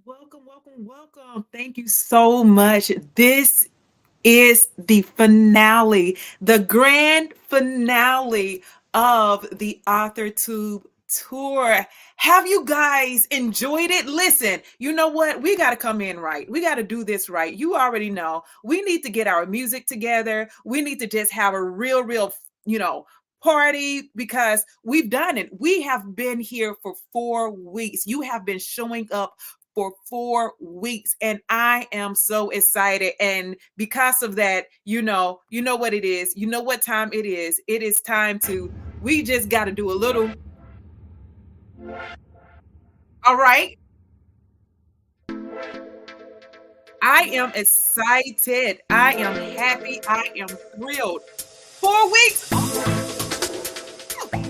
Welcome, welcome, welcome. Thank you so much. This is the finale, the grand finale of the Author Tube tour. Have you guys enjoyed it? Listen, you know what? We got to come in right. We got to do this right. You already know. We need to get our music together. We need to just have a real, party because we've done it. We have been here for 4 weeks. You have been showing up for 4 weeks and I am so excited. And because of that, you know what it is. You know what time it is. It is time to, we just got to do a little. All right. I am excited. I am happy. I am thrilled. 4 weeks.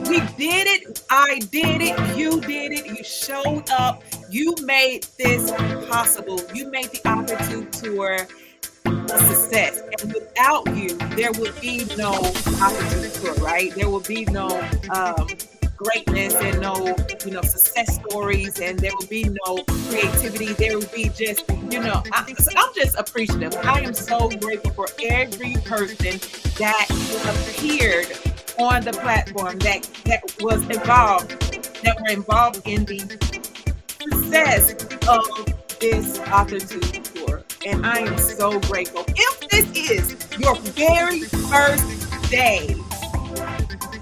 We did it. I did it. You did it. You showed up. You made this possible. You made the Altitude Tour a success. And without you, there would be no Altitude Tour, right? There would be no greatness and no, success stories, and there would be no creativity. There would be just, I'm just appreciative. I am so grateful for every person that appeared on the platform that was involved, that were involved in the success of this Altitude Tour. And I am so grateful. If this is your very first day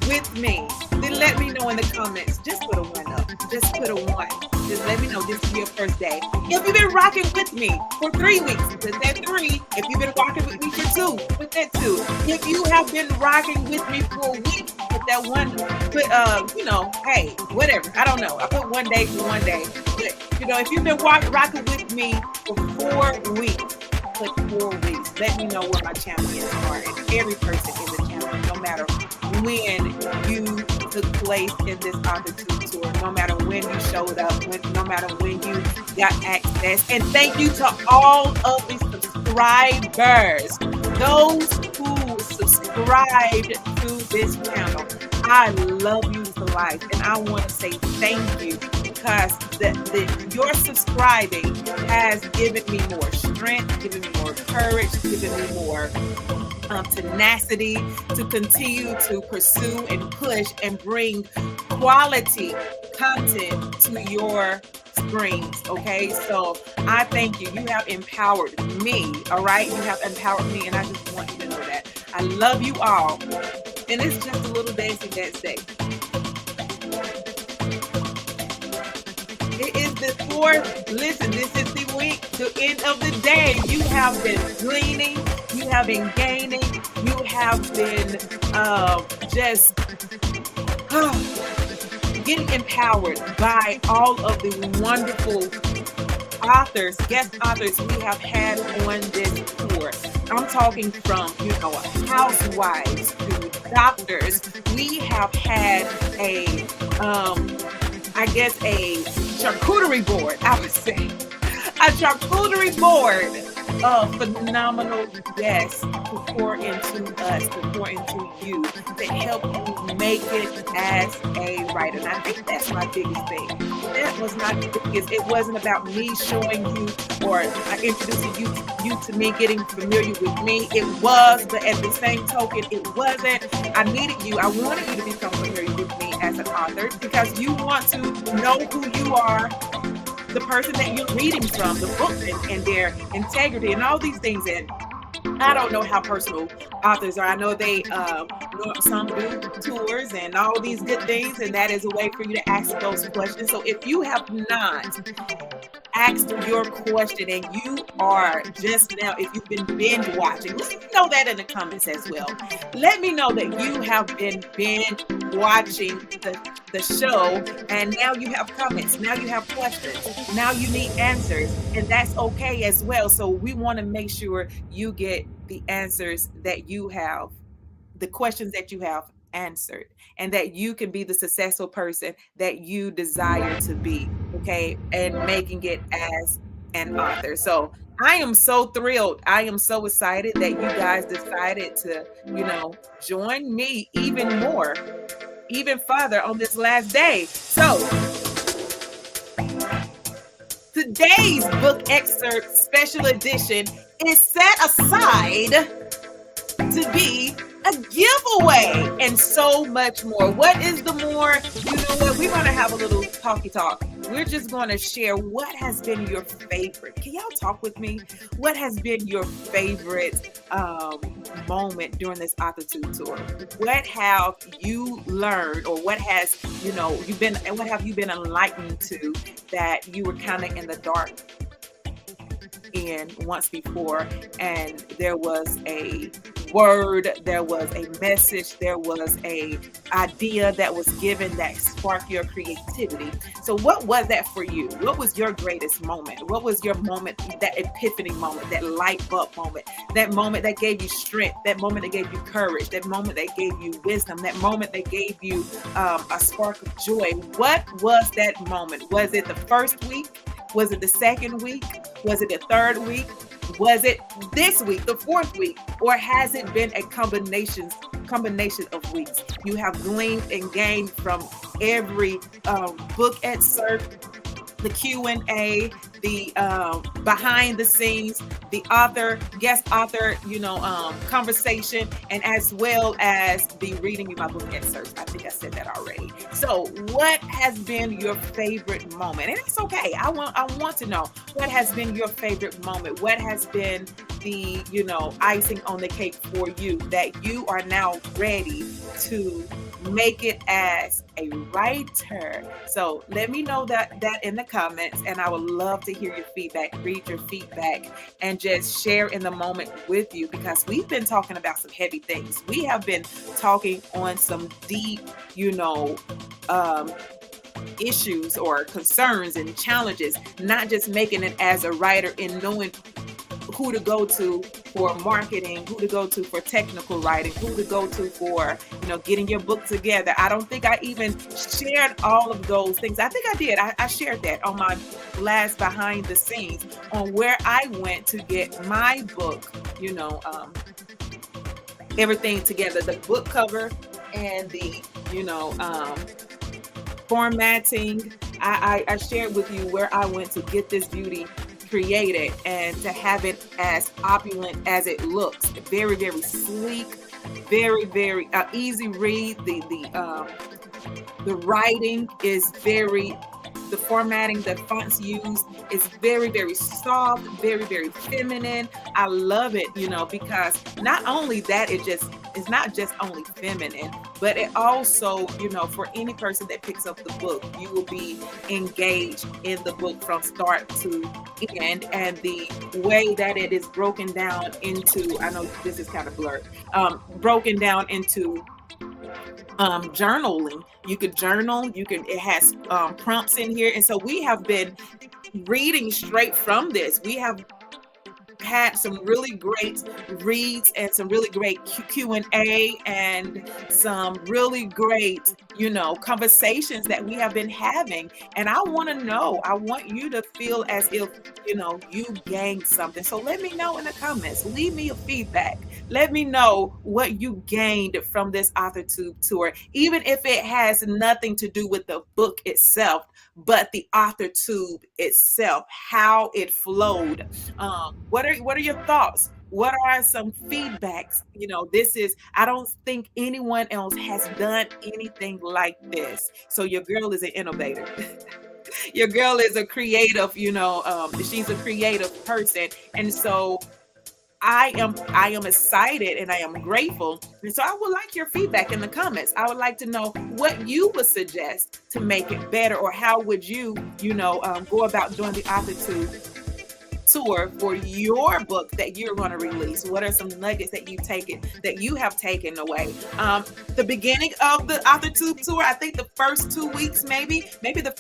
with me, then let me know in the comments. Just put a 1 up. Just put a 1. Just let me know this is your first day. If you've been rocking with me for 3 weeks, put that 3. If you've been rocking with me for 2, put that 2. If you have been rocking with me for a week, put that 1. Put hey, whatever. I don't know. I put 1 day for 1 day. But if you've been rocking with me for 4 weeks, put 4 weeks. Let me know where my champions are. And every person is a champion, no matter when you took place in this Altitude Tour, no matter when you showed up, no matter when you got access. And thank you to all of the subscribers, those who subscribed to this channel. I love you to life, and I want to say thank you because your subscribing has given me more strength, given me more courage, given me more tenacity to continue to pursue and push and bring quality content to your screens. Okay, so I thank you. You have empowered me. All right, you have empowered me, and I just want you to know that I love you all. And it's just a little dancing that day. It is the fourth. Listen, this is the week, the end of the day. You have been gleaning. You have been gaining. You have been just getting empowered by all of the wonderful authors, guest authors we have had on this tour. I'm talking from, housewives to doctors. We have had a charcuterie board, I would say. A charcuterie board of phenomenal guests to pour into us, to pour into you, to help you make it as a writer. And I think that's my biggest thing. That was my biggest. It wasn't about me showing you or introducing you to me, getting familiar with me. It was, but at the same token, it wasn't. I needed you. I wanted you to become familiar with me as an author because you want to know who you are, the person that you're reading from, the book and their integrity and all these things. And I don't know how personal authors are. I know they some do tours and all these good things, and that is a way for you to ask those questions. So if you have not asked your question and you are just now, if you've been binge watching, let me know that in the comments as well. Let me know that you have been binge watching the show and now you have comments, now you have questions, now you need answers, and that's okay as well. So we want to make sure you get the answers that you have, the questions that you have answered, and that you can be the successful person that you desire to be, okay, and making it as an author. So I am so thrilled. I am so excited that you guys decided to, join me even more, even further on this last day. So Today's book excerpt special edition is set aside to be a giveaway and so much more. What is the more? You know what? We're going to have a little talky talk. We're just going to share what has been your favorite. Can y'all talk with me? What has been your favorite moment during this Altitude tour? What have you learned, or what has what have you been enlightened to that you were kind of in the dark in once before, and there was a word, there was a message, there was a idea that was given that sparked your creativity. So what was that for you? What was your greatest moment? What was your moment, that epiphany moment, that light bulb moment, that moment that gave you strength, that moment that gave you courage, that moment that gave you wisdom, that moment that gave you a spark of joy? What was that moment? Was it the first week? Was it the second week? Was it the third week? Was it this week, the fourth week? Or has it been a combination of weeks? You have gleaned and gained from every book excerpt, the Q&A, the behind the scenes, the guest author, conversation, and as well as the reading of my book excerpts. I think I said that already. So what has been your favorite moment? And it's okay. I want to know, what has been your favorite moment? What has been the, icing on the cake for you that you are now ready to make it as a writer? So let me know that in the comments, and I would love to hear your feedback, read your feedback, and just share in the moment with you, because we've been talking about some heavy things. We have been talking on some deep, issues or concerns and challenges, not just making it as a writer and knowing who to go to for marketing, who to go to for technical writing, who to go to for, getting your book together. I don't think I even shared all of those things. I think I did. I shared that on my last behind the scenes on where I went to get my book, everything together, the book cover and the, formatting. I shared with you where I went to get this beauty created and to have it as opulent as it looks. Very, very sleek, very, very easy read. The writing is the formatting, the fonts used is very, very soft, very, very feminine. I love it, because not only that, it's not just only feminine, but it also, for any person that picks up the book, you will be engaged in the book from start to end. And the way that it is broken down into, I know this is kind of blurred, broken down into journaling. You could journal, it has prompts in here. And so we have been reading straight from this. We have had some really great reads and some really great Q&A and some really great, conversations that we have been having. And I want to know, I want you to feel as if, you gained something. So let me know in the comments. Leave me your feedback. Let me know what you gained from this Altitude tour, even if it has nothing to do with the book itself, but the Altitude itself, how it flowed. What are your thoughts? What are some feedbacks? I don't think anyone else has done anything like this. So your girl is an innovator. Your girl is a creative, she's a creative person. And so I am excited and I am grateful. And so I would like your feedback in the comments. I would like to know what you would suggest to make it better, or how would you, go about doing the Altitude tour for your book that you're going to release. What are some nuggets that you have taken away? The beginning of the Altitude tour, I think the first 2 weeks, maybe the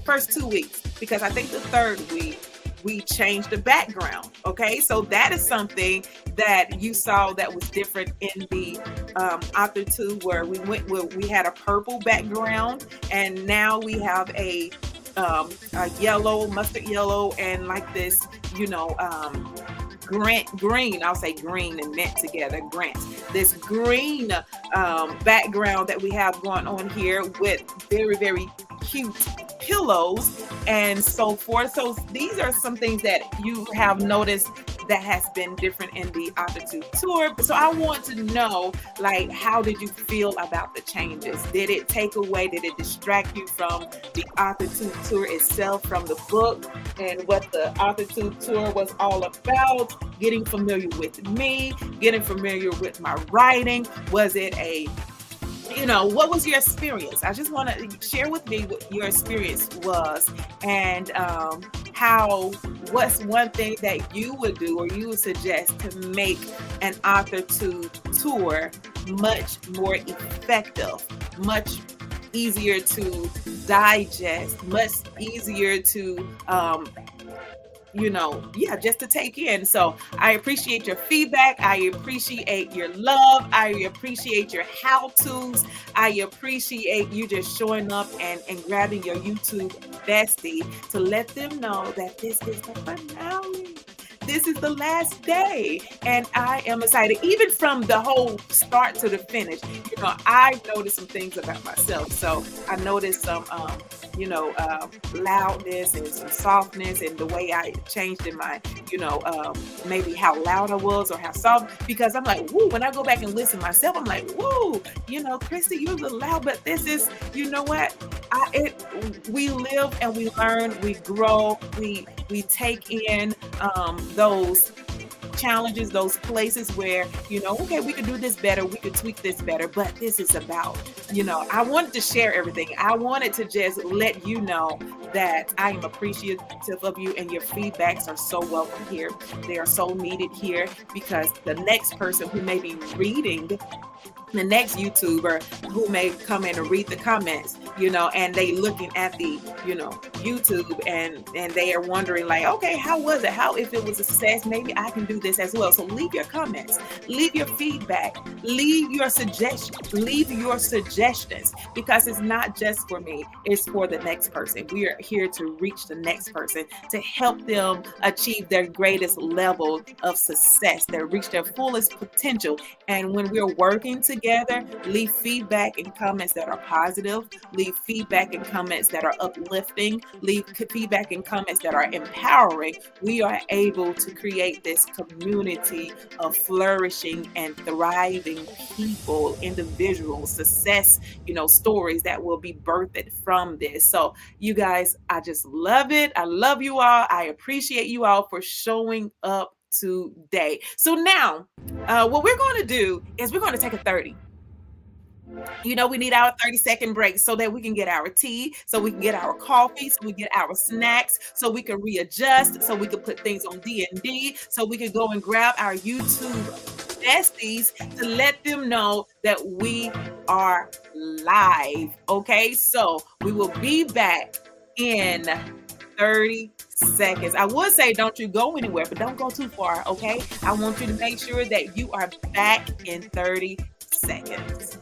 first 2 weeks, because I think the third week we changed the background. Okay, so that is something that you saw that was different in the Altitude, where we had a purple background, and now we have a yellow, mustard yellow, and like this, green, I'll say green and mint together, this green background that we have going on here with very, very cute pillows and so forth. So these are some things that you have noticed that has been different in the Altitude Tour. So I want to know, like, how did you feel about the changes? Did it take away, did it distract you from the Altitude Tour itself, from the book and what the Altitude Tour was all about? Getting familiar with me, getting familiar with my writing. Was it what was your experience? I just want to share with me what your experience was, and what's one thing that you would do or you would suggest to make an Altitude Tour much more effective, much easier to digest, much easier to just to take in. So I appreciate your feedback. I appreciate your love. I appreciate your how-tos. I appreciate you just showing up and grabbing your YouTube bestie to let them know that this is the finale. This is the last day, and I am excited. Even from the whole start to the finish, I noticed some things about myself. So I noticed some, loudness and some softness, and the way I changed in my, maybe how loud I was or how soft. Because I'm like, woo, when I go back and listen myself, I'm like, woo, Kristy, you're a little loud, but this is, you know what? We live and we learn, we grow, we take in those challenges, those places where, okay, we could do this better, we could tweak this better, but this is about, I wanted to share everything. I wanted to just let you know that I am appreciative of you, and your feedbacks are so welcome here. They are so needed here, because the next person who may be reading, the next YouTuber who may come in and read the comments, and they looking at the, YouTube and they are wondering like, okay, how was it? How, if it was a success, maybe I can do this as well. So leave your comments, leave your feedback, leave your suggestions, because it's not just for me, it's for the next person. We are here to reach the next person, to help them achieve their greatest level of success, to reach their fullest potential. And when we're working together, leave feedback and comments that are positive, leave feedback and comments that are uplifting, leave feedback and comments that are empowering. We are able to create this community of flourishing and thriving people, individuals, success, stories that will be birthed from this. So you guys, I just love it. I love you all. I appreciate you all for showing up today. So now, what we're going to do is we're going to take a 30. We need our 30-second break so that we can get our tea, so we can get our coffee, so we get our snacks, so we can readjust, so we can put things on D&D, so we can go and grab our YouTube besties to let them know that we are live. Okay, so we will be back in 30 seconds. I would say don't you go anywhere, but don't go too far, okay? I want you to make sure that you are back in 30 seconds.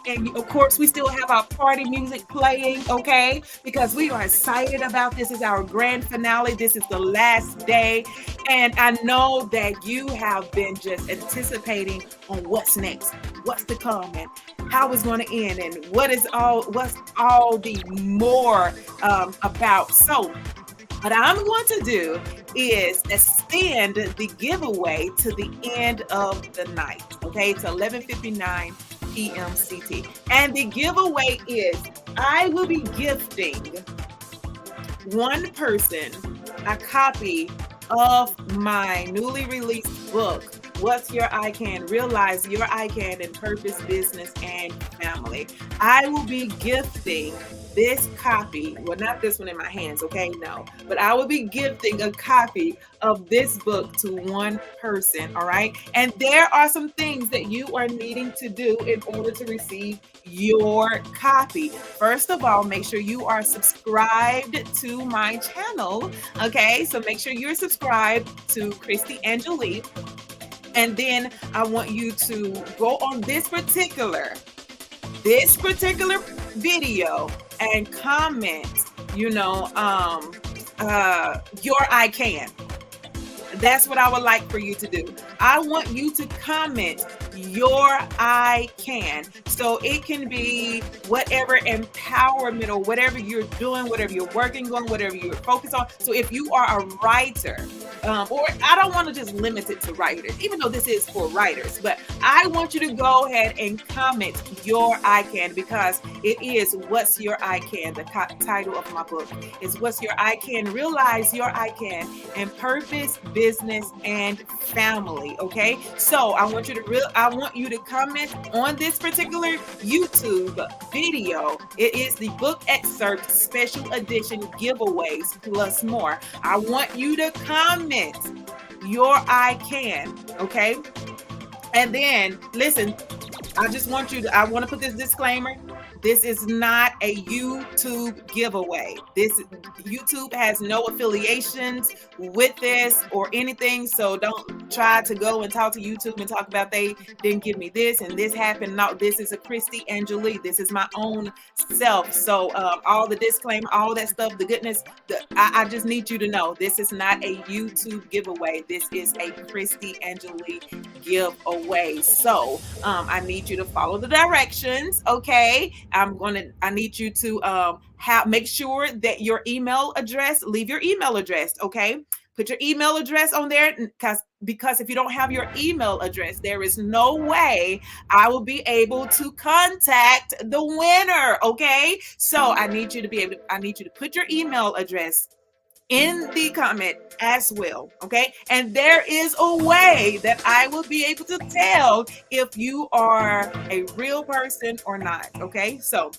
And of course, we still have our party music playing, okay? Because we are excited about this. Is our grand finale. This is the last day. And I know that you have been just anticipating on what's next, what's to come, and how it's going to end, and what's all the more about. So what I'm going to do is extend the giveaway to the end of the night, okay? It's 11:59 p.m. CT. And the giveaway is I will be gifting one person a copy of my newly released book, What's Your I Can? Realize Your I Can in Purpose, Business, and Family. I will be gifting this copy, well, not this one in my hands, okay? No, but I will be gifting a copy of this book to one person, all right? And there are some things that you are needing to do in order to receive your copy. First of all, make sure you are subscribed to my channel, okay? So make sure you're subscribed to Kristy Angelee. And then I want you to go on this particular video and comment, your I can. That's what I would like for you to do. I want you to comment your I can. So it can be whatever empowerment or whatever you're doing, whatever you're working on, whatever you're focused on. So if you are a writer, or I don't want to just limit it to writers, even though this is for writers, but I want you to go ahead and comment your I can, because it is What's Your I Can. The title of my book is What's Your I Can? Realize Your I Can in Purpose, Business, and Family. Okay, so I want you to comment on this particular YouTube video. It is the book excerpt special edition giveaways plus more. I want you to comment your I can, okay? And then listen, I want to put this disclaimer. This is not a YouTube giveaway. YouTube has no affiliations with this or anything. So don't try to go and talk to YouTube and talk about they didn't give me this and this happened. No, this is a Kristy Angelee. This is my own self. So all the disclaimer, all that stuff, the goodness, I just need you to know this is not a YouTube giveaway. This is a Kristy Angelee giveaway. So I need you to follow the directions, okay? I need you to make sure that your email address, leave your email address, okay? Put your email address on there, because if you don't have your email address, there is no way I will be able to contact the winner, okay? So I need you to put your email address in the comment as well, okay? And there is a way that I will be able to tell if you are a real person or not, okay? So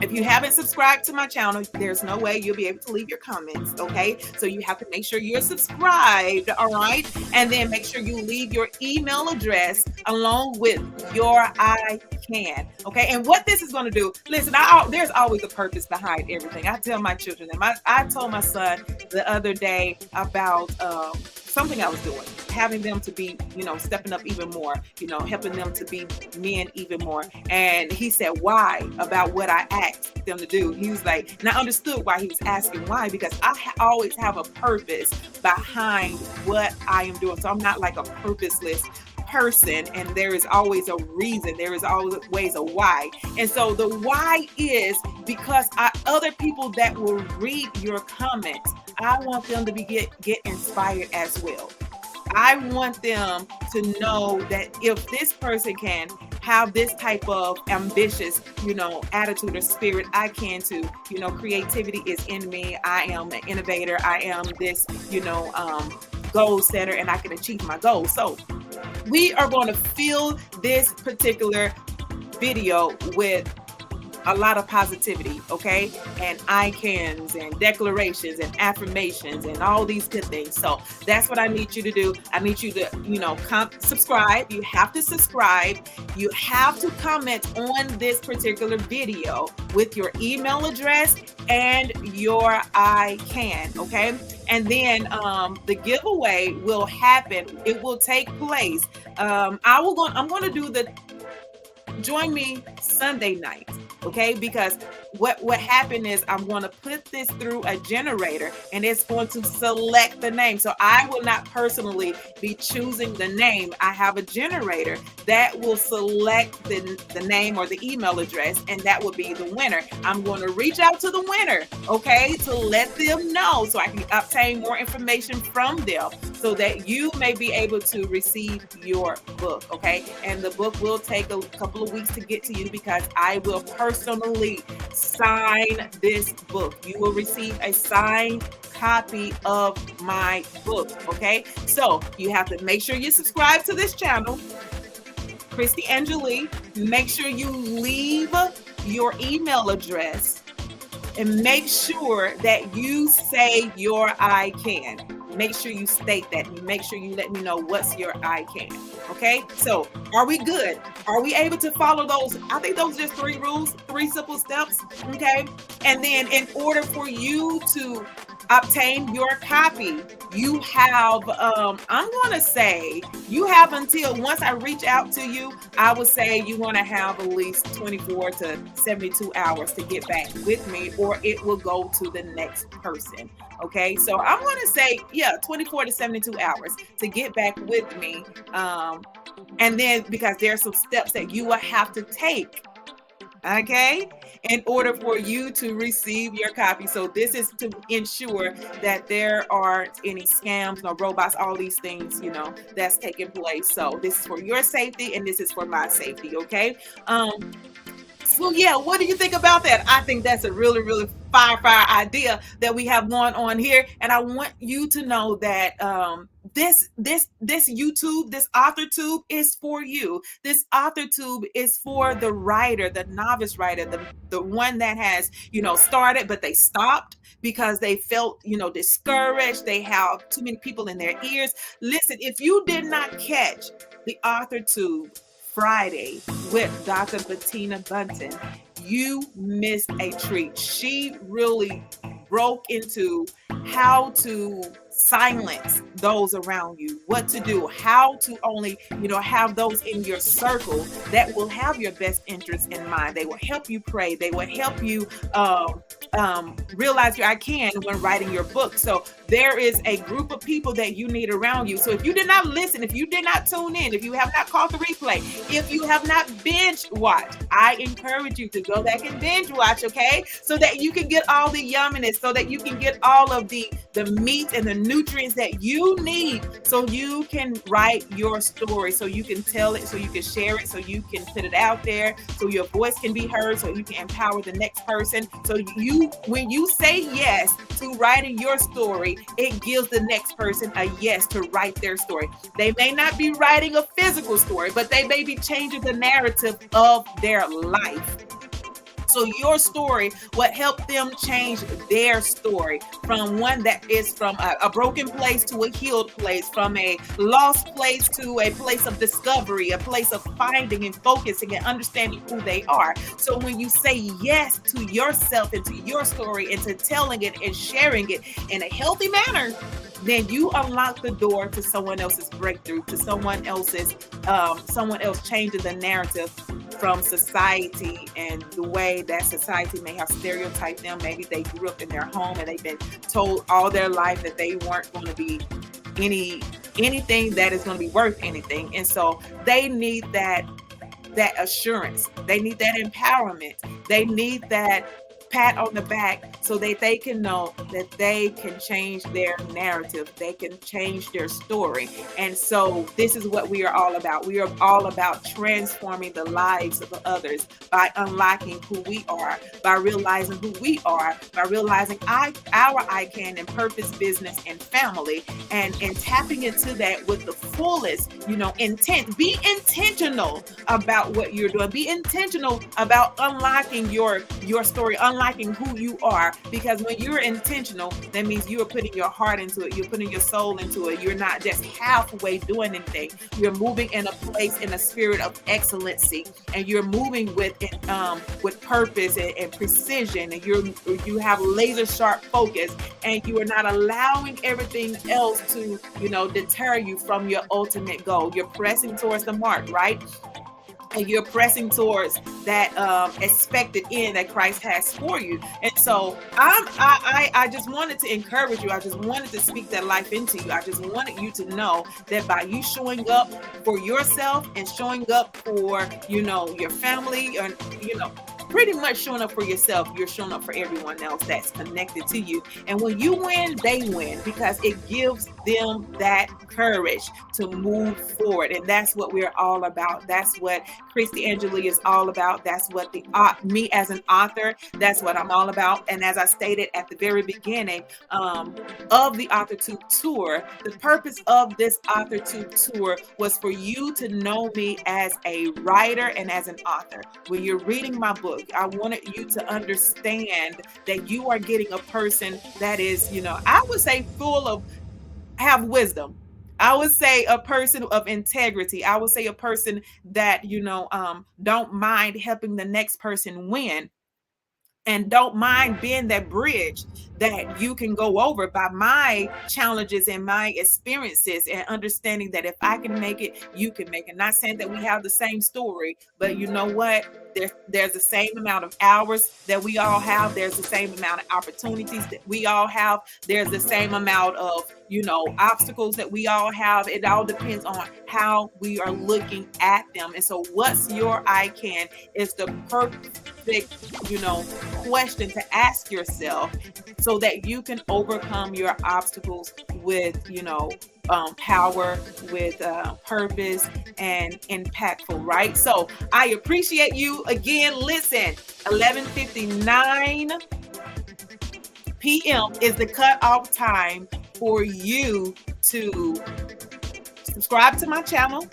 if you haven't subscribed to my channel, there's no way you'll be able to leave your comments, okay? So you have to make sure you're subscribed, all right? And then make sure you leave your email address along with your I can, okay? And what this is going to do, listen, there's always a purpose behind everything. I tell my children, and I told my son the other day about something I was doing, having them to be, stepping up even more, helping them to be men even more. And he said, why? About what I asked them to do. He was like, and I understood why he was asking why, because I always have a purpose behind what I am doing. So I'm not like a purposeless person, and there is always a reason. There is always a why. And so the why is because other people that will read your comments, I want them to get inspired as well. I want them to know that if this person can have this type of ambitious, attitude or spirit, I can too. Creativity is in me. I am an innovator. I am this, goal setter, and I can achieve my goals. So we are going to fill this particular video with a lot of positivity, okay? And I cans and declarations and affirmations and all these good things. So that's what I need you to do. I need you to, subscribe. You have to subscribe. You have to comment on this particular video with your email address and your I can, okay? And then the giveaway will happen. It will take place. I'm going to do join me Sunday night, okay? Because what happened is I'm going to put this through a generator, and it's going to select the name. So I will not personally be choosing the name. I have a generator that will select the name or the email address, and that will be the winner. I'm going to reach out to the winner, okay, to let them know so I can obtain more information from them so that you may be able to receive your book, okay? And the book will take a couple of weeks to get to you, because I will personally sign this book. You will receive a signed copy of my book. Okay, so you have to make sure you subscribe to this channel, Kristy Angelee. Make sure you leave your email address, and make sure that you say your I can. Make sure you state that. Make sure you let me know what's your I can. Okay, so are we good? Are we able to follow those? I think those are just 3 rules, 3 simple steps. Okay, and then in order for you to obtain your copy, you have I'm going to say you have until, once I reach out to you, I would say you want to have at least 24 to 72 hours to get back with me, or it will go to the next person. Okay, so I'm going to say, yeah, 24 to 72 hours to get back with me. And then, because there are some steps that you will have to take, okay, in order for you to receive your copy. So this is to ensure that there aren't any scams, no robots, all these things, that's taking place. So this is for your safety, and this is for my safety. Okay. So yeah, what do you think about that? I think that's a really, really fire idea that we have going on here. And I want you to know that this YouTube, this author tube is for you. This author tube is for the writer, the novice writer, the one that has, started, but they stopped because they felt, discouraged. They have too many people in their ears. Listen, if you did not catch the author tube Friday with Dr. Bettina Bunton, you missed a treat. She really broke into how to silence those around you, what to do, how to only, have those in your circle that will have your best interests in mind. They will help you pray. They will help you realize your I can when writing your book. So there is a group of people that you need around you. So if you did not listen, if you did not tune in, if you have not caught the replay, if you have not binge watched, I encourage you to go back and binge watch, okay? So that you can get all the yumminess, so that you can get all of the meat and the nutrients that you need, so you can write your story, so you can tell it, so you can share it, so you can put it out there, so your voice can be heard, so you can empower the next person. So when you say yes to writing your story, it gives the next person a yes to write their story. They may not be writing a physical story, but they may be changing the narrative of their life. So your story will help them change their story from one that is from a broken place to a healed place, from a lost place to a place of discovery, a place of finding and focusing and understanding who they are. So when you say yes to yourself and to your story and to telling it and sharing it in a healthy manner, then you unlock the door to someone else's breakthrough, to someone else changing the narrative from society and the way that society may have stereotyped them. Maybe they grew up in their home and they've been told all their life that they weren't going to be anything that is going to be worth anything. And so they need that assurance. They need that empowerment. They need that pat on the back so that they can know that they can change their narrative. They can change their story. And so this is what we are all about. We are all about transforming the lives of others by unlocking who we are, by realizing who we are, by realizing our I can in purpose, business, and family, and tapping into that with the fullest, intent. Be intentional about what you're doing. Be intentional about unlocking your story, unlocking who you are, because when you're intentional, that means you are putting your heart into it. You're putting your soul into it. You're not just halfway doing anything. You're moving in a place, in a spirit of excellency, and you're moving with purpose and precision, and you have laser sharp focus, and you are not allowing everything else to deter you from your ultimate goal. You're pressing towards the mark, right? And you're pressing towards that expected end that Christ has for you. And so I just wanted to encourage you. I just wanted to speak that life into you. I just wanted you to know that by you showing up for yourself and showing up for, your family, and, pretty much showing up for yourself, you're showing up for everyone else that's connected to you. And when you win, they win, because it gives them that courage to move forward. And that's what we're all about. That's what Kristy Angelee is all about. That's what me as an author, that's what I'm all about. And as I stated at the very beginning of the Author Tube Tour, the purpose of this Author Tube Tour was for you to know me as a writer and as an author. When you're reading my book, I wanted you to understand that you are getting a person that is, I would say have wisdom. I would say a person of integrity. I would say a person that, don't mind helping the next person win, and don't mind being that bridge that you can go over by my challenges and my experiences, and understanding that if I can make it, you can make it. Not saying that we have the same story, but you know what? There's the same amount of hours that we all have. There's the same amount of opportunities that we all have. There's the same amount of, obstacles that we all have. It all depends on how we are looking at them. And so what's your I can is the perfect, question to ask yourself, so that you can overcome your obstacles with, power, with purpose, and impactful, right? So I appreciate you. Again, listen, 11:59 p.m. is the cutoff time for you to subscribe to my channel,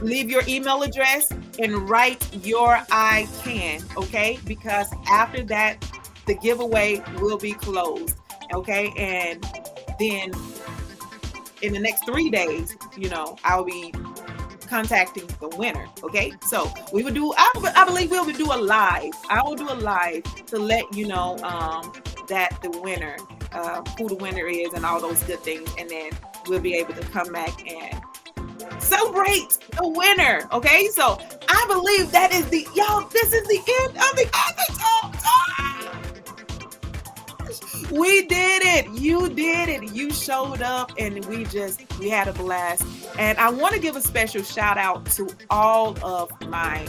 leave your email address, and write your I can, okay? Because after that, the giveaway will be closed, okay? And then in the next 3 days, I'll be contacting the winner, okay? So we will do, I believe we'll do a live. I will do a live to let you know that the winner, who the winner is and all those good things. And then we'll be able to come back and celebrate the winner, okay? So I believe that is this is the end of the episode. We did it. You did it. You showed up, and we had a blast. And I want to give a special shout out to all of my,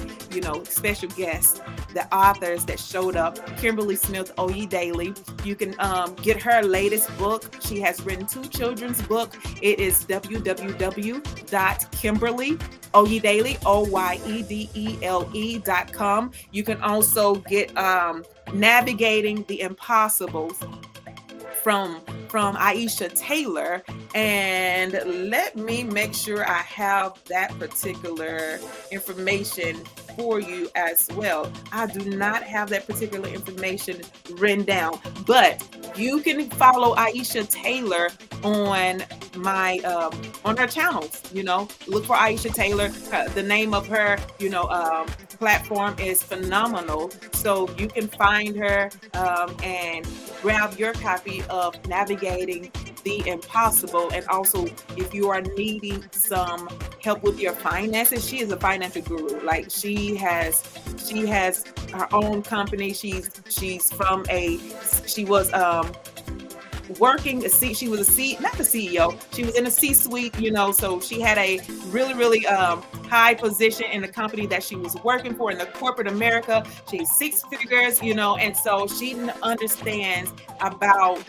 special guests, the authors that showed up. Kimberly Smith Oyedele. You can get her latest book. She has written 2 children's books. It is www.kimberley.oyedele.com. You can also get Navigating the Impossible from Aisha Taylor. And let me make sure I have that particular information for you as well. I do not have that particular information written down, but you can follow Aisha Taylor on my on her channels. Look for Aisha Taylor. The name of her platform is Phenomenal, so you can find her and grab your copy of Navigating the Impossible. And also, if you are needing some help with your finances, she is a financial guru. Like, she has her own company. She was working she was not the CEO, she was in a C-suite, so she had a really, really high position in the company that she was working for in the corporate America. She's 6 figures, and so she understands about,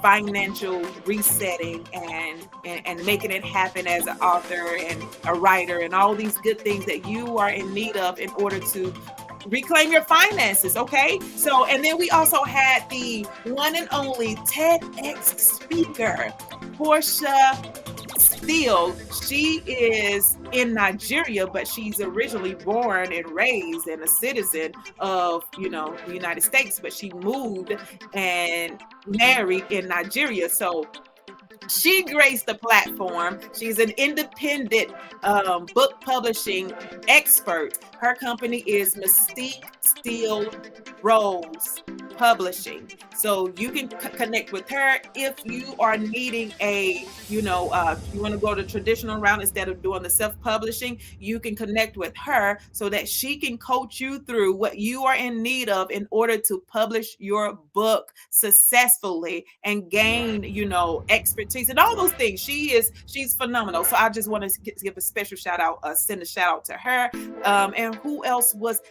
financial resetting and making it happen as an author and a writer and all these good things that you are in need of in order to reclaim your finances, okay? So, and then we also had the one and only TEDx speaker, Portia Steele. She is in Nigeria, but she's originally born and raised and a citizen of, the United States, but she moved and married in Nigeria. So she graced the platform. She's an independent book publishing expert. Her company is Mystique Steel Rose Publishing. So you can connect with her if you are needing you want to go the traditional route instead of doing the self-publishing. You can connect with her so that she can coach you through what you are in need of in order to publish your book successfully and gain, expertise and all those things. She's phenomenal. So I just want to give a special shout out, send a shout out to her. And who else was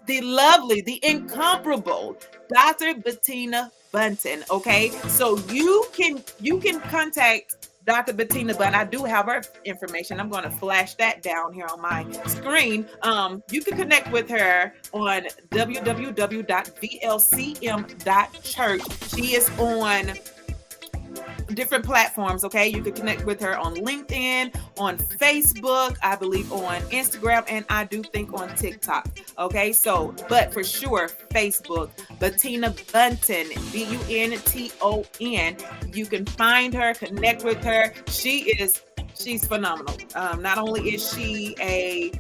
the lovely, the incomparable Dr. Bettina Bunton. Okay, so you can contact Dr. Bettina Bunton. I do have her information. I'm going to flash that down here on my screen. You can connect with her on www.vlcm.church. She is on different platforms. Okay, you can connect with her on LinkedIn, on Facebook, I believe on Instagram, and I do think on TikTok. Okay, so but for sure Facebook, Bettina Bunton, Bunton. You can find her, connect with her. She's phenomenal. Not only is she a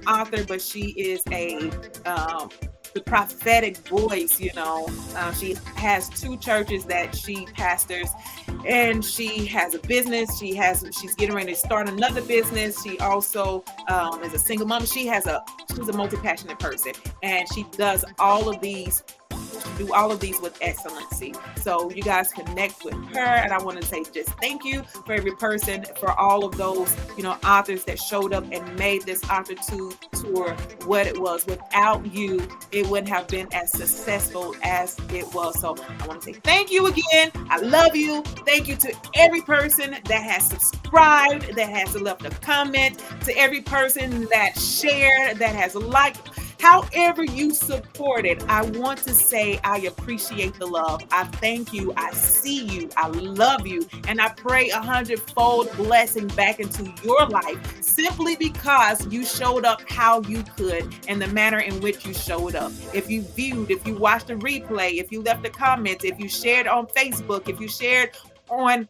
author, but she is a the prophetic voice. She has two churches that she pastors, and she has a business. She's getting ready to start another business. She also is a single mom. She's a multi-passionate person, and she does all of these with excellency. So you guys connect with her, and I want to say just thank you for every person, for all of those authors that showed up and made this author tour what it was. Without you, it wouldn't have been as successful as it was. So I want to say thank you again. I love you. Thank you to every person that has subscribed, that has left a comment, to every person that shared, that has liked. However you support it, I want to say I appreciate the love. I thank you. I see you. I love you. And I pray 100-fold blessing back into your life, simply because you showed up how you could and the manner in which you showed up. If you viewed, if you watched a replay, if you left a comment, if you shared on Facebook, if you shared on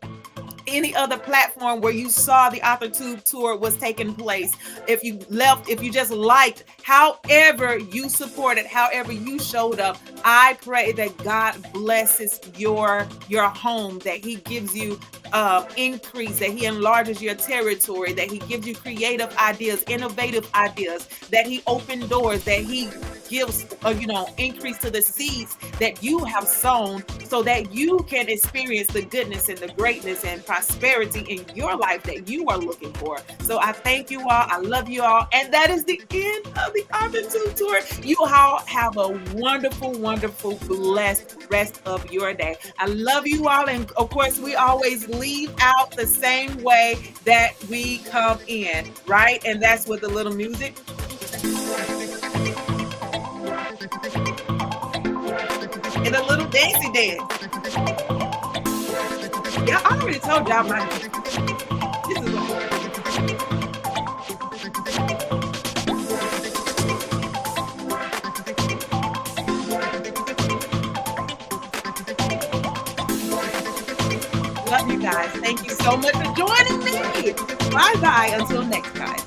any other platform where you saw the Author Tube tour was taking place, if you just liked, however you supported, however you showed up, I pray that God blesses your home, that He gives you increase, that He enlarges your territory, that He gives you creative ideas, innovative ideas, that He opens doors, that He gives increase to the seeds that you have sown, so that you can experience the goodness and the greatness and prosperity in your life that you are looking for. So I thank you all. I love you all. And that is the end of the Author Tube tour. You all have a wonderful, wonderful, blessed rest of your day. I love you all. And of course, we always leave out the same way that we come in, right? And that's with a little music. And a little dancey dance. Yeah, I already told y'all my this is love you guys. Thank you so much for joining me. Bye-bye until next time.